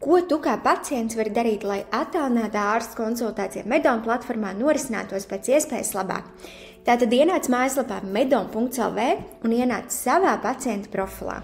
Ko tu kā pacients vari darīt, lai attālinātā ārsta konsultācija Medona platformā norisinātos pēc iespējas labāk? Tātad ienāc mājaslapā medona.lv un ienāc savā pacienta profilā.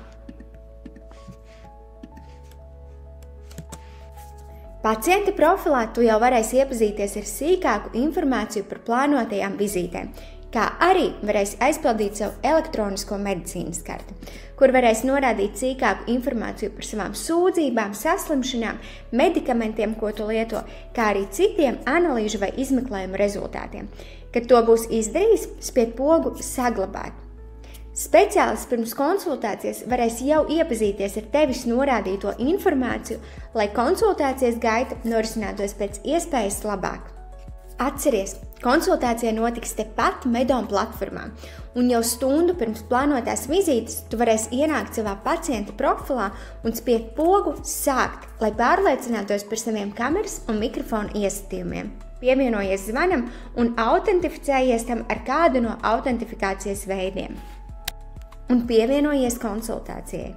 Pacienta profilā tu jau varēsi iepazīties ar sīkāku informāciju par plānotajām vizītēm, kā arī varēsi aizpildīt savu elektronisko medicīnas karti, kur varēsi norādīt sīkāku informāciju par savām sūdzībām, saslimšanām, medikamentiem, ko tu lieto, kā arī citiem analīžu vai izmeklējumu rezultātiem. Kad to būs izdarījis, spied pogu saglabāt. Speciālists pirms konsultācijas varēs jau iepazīties ar tevis norādīto informāciju, lai konsultācijas gaita norisinātos pēc iespējas labāk. Atceries, konsultācija notiks tepat Medona platformā, un jau stundu pirms plānotās vizītes tu varēsi ienākt savā pacienta profilā un spiest pogu sākt, lai pārliecinātos par saviem kameras un mikrofonu iestatījumiem. Pievienojies zvanam un autentificējies tam ar kādu no autentifikācijas veidiem. Un pievienojies konsultācijai.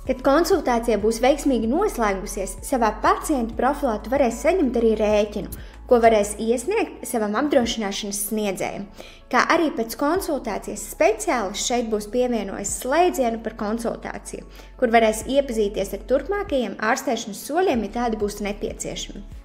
Kad konsultācija būs veiksmīgi noslēgusies, savā pacienta profilā tu varēsi saņemt arī rēķinu, ko varēs iesniegt savam apdrošināšanas sniedzējam. Kā arī pēc konsultācijas speciālists šeit būs pievienojis slēdzienu par konsultāciju, kur varēs iepazīties ar turpmākajiem ārstēšanas soļiem, ja tādi būs nepieciešami.